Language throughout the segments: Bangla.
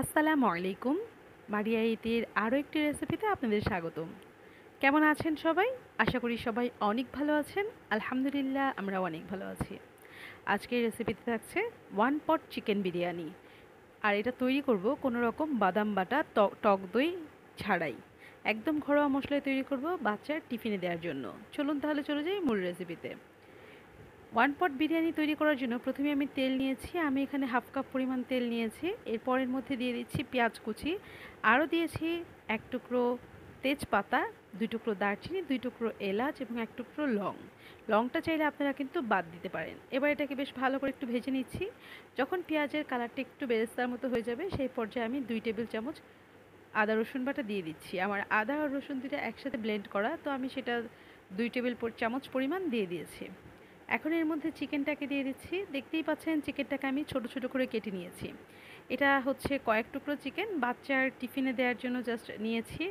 আসসালামু আলাইকুম। মারিয়া ইতির আরও একটি রেসিপিতে আপনাদের স্বাগতম। কেমন আছেন সবাই? আশা করি সবাই অনেক ভালো আছেন। আলহামদুলিল্লাহ আমরাও অনেক ভালো আছি। আজকের রেসিপিতে থাকছে ওয়ান পট চিকেন বিরিয়ানি। আর এটা তৈরি করব কোনো রকম বাদাম বাটা টক দই ছাড়াই। একদম ঘরোয়া মশলায় তৈরি করব বাচ্চার টিফিনে দেওয়ার জন্য। চলুন তাহলে চলে যাই মূল রেসিপিতে। ওয়ান পট বিরিয়ানি তৈরি করার জন্য প্রথমে আমি তেল নিয়েছি। আমি এখানে হাফ কাপ পরিমাণ তেল নিয়েছি। এরপর এর মধ্যে দিয়ে দিচ্ছি পেঁয়াজ কুচি, আরও দিয়েছি এক টুকরো তেজপাতা, 2 টুকরো দারচিনি, 2 টুকরো এলাচ এবং 1 টুকরো লং। লংটা চাইলে আপনারা কিন্তু বাদ দিতে পারেন। এবার এটাকে বেশ ভালো করে একটু ভেজে নিচ্ছি। যখন পেঁয়াজের কালারটা একটু বেরেস্তার মতো হয়ে যাবে সেই পর্যায়ে আমি 2 টেবিল চামচ আদা রসুন বাটা দিয়ে দিচ্ছি। আমার আদা আর রসুন দুটো একসাথে ব্লেন্ড করা, তো আমি সেটা 2 টেবিল চামচ পরিমাণ দিয়ে দিয়েছি। এখন এর মধ্যে চিকেনটাকে দিয়ে দিচ্ছি। দেখতেই পাচ্ছেন চিকেনটাকে আমি ছোট ছোট করে কেটে নিয়েছি। এটা হচ্ছে কয়েক টুকরো চিকেন, বাচ্চার টিফিনে দেওয়ার জন্য জাস্ট নিয়েছি।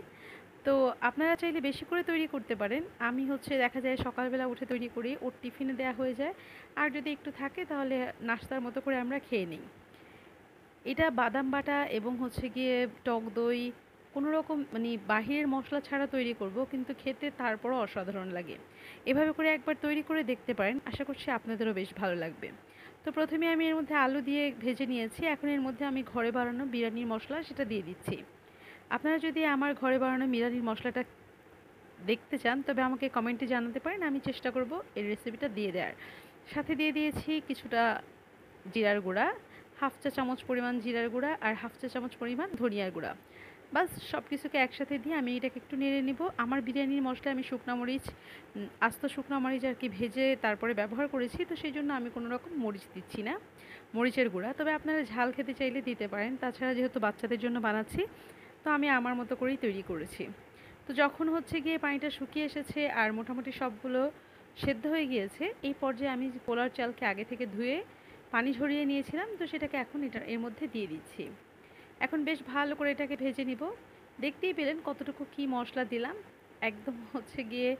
তো আপনারা চাইলে বেশি করে তৈরি করতে পারেন। আমি হচ্ছে দেখা যায় সকালবেলা উঠে তৈরি করি, ওর টিফিনে দেওয়া হয়ে যায়। আর যদি একটু থাকে তাহলে নাস্তার মতো করে আমরা খেয়ে নিই। এটা বাদাম বাটা এবং হচ্ছে গিয়ে টক দই কোনো রকম মানে বাহিরের মশলা ছাড়া তৈরি করব, কিন্তু খেতে তারপরও অসাধারণ লাগে। এভাবে করে একবার তৈরি করে দেখতে পারেন, আশা করছি আপনাদেরও বেশ ভালো লাগবে। তো প্রথমে আমি এর মধ্যে আলু দিয়ে ভেজে নিয়েছি। এখন এর মধ্যে আমি ঘরে বানানো বিরিয়ানির মশলা সেটা দিয়ে দিচ্ছি। আপনারা যদি আমার ঘরে বানানো বিরিয়ানির মশলাটা দেখতে চান তবে আমাকে কমেন্টে জানাতে পারেন, আমি চেষ্টা করব এই রেসিপিটা দিয়ে দেওয়ার। সাথে দিয়ে দিয়েছি কিছুটা জিরার গুঁড়া, হাফ চা চামচ পরিমাণ জিরার গুঁড়া আর হাফ চা চামচ পরিমাণ ধনিয়ার গুঁড়া। বাস সব কিছুকে একসাথে দিয়ে আমি এটাকে একটু নেড়ে নিব। আমার বিরিয়ানির মশলা আমি শুকনা মরিচ, আস্ত শুকনা মরিচ আর কি ভেজে তারপরে ব্যবহার করেছি, তো সেই জন্য আমি কোনো রকম মরিচ দিচ্ছি না, মরিচের গুঁড়া। তবে আপনারা ঝাল খেতে চাইলে দিতে পারেন। তাছাড়া যেহেতু বাচ্চাদের জন্য বানাচ্ছি, তো আমি আমার মতো করেই তৈরি করেছি। তো যখন হচ্ছে গিয়ে পানিটা শুকিয়ে এসেছে আর মোটামুটি সবগুলো সেদ্ধ হয়ে গিয়েছে, এই পর্যায়ে আমি পোলার চালকে আগে থেকে ধুয়ে পানি ঝরিয়ে নিয়েছিলাম, তো সেটাকে এখন এর মধ্যে দিয়ে দিচ্ছি। এখন বেশ ভালো করে এটাকে ভেজে নিব। দেখতেই পেলেন কতটুকু কি মশলা দিলাম। একদম হচ্ছে গিয়ে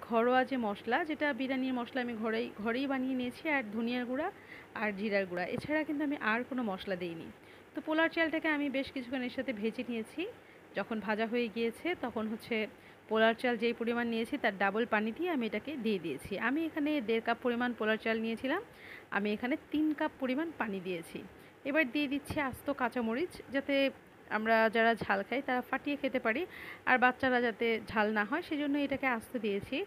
ঘরোয়া যে মশলা, যেটা বিরিয়ানির মশলা আমি ঘরেই বানিয়ে নিয়েছি, আর ধনিয়ার গুঁড়া আর জিরার গুঁড়া, এছাড়া কিন্তু আমি আর কোনো মশলা দিইনি। তো পোলার চালটাকে আমি বেশ কিছুক্ষণ এর সাথে ভেজে নিয়েছি। যখন ভাজা হয়ে গিয়েছে তখন হচ্ছে পোলার চাল যেই পরিমাণ নিয়েছি তার ডাবল পানি দিয়ে আমি এটাকে দিয়ে দিয়েছি। আমি এখানে 1.5 কাপ পরিমাণ পোলার চাল নিয়েছিলাম, আমি এখানে 3 কাপ পরিমাণ পানি দিয়েছি। এবার দিয়ে দিচ্ছি আস্ত কাঁচামরিচ, যাতে আমরা যারা ঝাল খাই তারা ফাটিয়ে খেতে পারি, আর বাচ্চারা যাতে ঝাল না হয় সেজন্য এটাকে আস্ত দিয়েছি।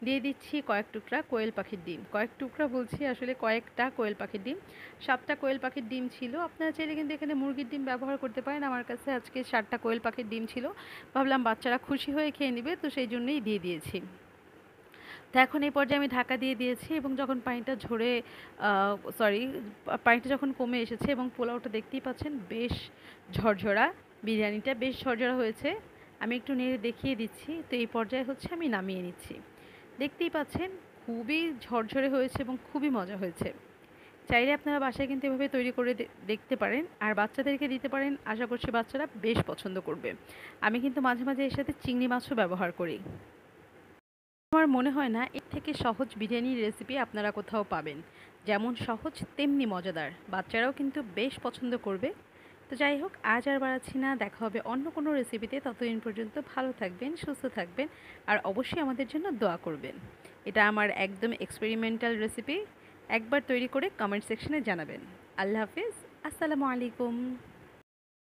দিয়ে দিচ্ছি কয়েক টুকরা কোয়েল পাখির ডিম, কয়েক টুকরা বলছি আসলে কয়েকটা কোয়েল পাখির ডিম। 7টা কোয়েল পাখির ডিম ছিল। আপনারা চাইলে কিন্তু এখানে মুরগির ডিম ব্যবহার করতে পারেন। আমার কাছে আজকে 7টা কোয়েল পাখির ডিম ছিল, ভাবলাম বাচ্চারা খুশি হয়ে খেয়ে নেবে, তো সেই জন্যই দিয়ে দিয়েছি। তো এখন এই পর্যায়ে আমি ঢাকা দিয়ে দিয়েছি এবং যখন পানিটা ঝরে সরি পানিটা যখন কমে এসেছে এবং পোলাওটা দেখতেই পাচ্ছেন বেশ ঝরঝরা, বিরিয়ানিটা বেশ ঝরঝরা হয়েছে। আমি একটু নেড়ে দেখিয়ে দিচ্ছি। তো এই পর্যায়ে হচ্ছে আমি নামিয়ে নিচ্ছি। দেখতেই পাচ্ছেন খুবই ঝরঝরে হয়েছে এবং খুবই মজা হয়েছে। চাইলে আপনারা বাসায় কিন্তু এভাবে তৈরি করে দেখতে পারেন, আর বাচ্চাদেরকে দিতে পারেন। আশা করছি বাচ্চারা বেশ পছন্দ করবে। আমি কিন্তু মাঝে মাঝে এর সাথে চিংড়ি মাছও ব্যবহার করি। আমার মনে হয় না এর থেকে সহজ বিরিয়ানির রেসিপি আপনারা কোথাও পাবেন। যেমন সহজ তেমনি মজাদার, বাচ্চারাও কিন্তু বেশ পছন্দ করবে। তো যাই হোক, আজ আর বাড়াচ্ছি না, দেখা হবে অন্য কোনো রেসিপিতে। ততদিন পর্যন্ত ভালো থাকবেন, সুস্থ থাকবেন, আর অবশ্যই আমাদের জন্য দোয়া করবেন। এটা আমার একদম এক্সপেরিমেন্টাল রেসিপি। একবার তৈরি করে কমেন্ট সেকশনে জানাবেন। আল্লাহ হাফিজ, আসসালামু আলাইকুম।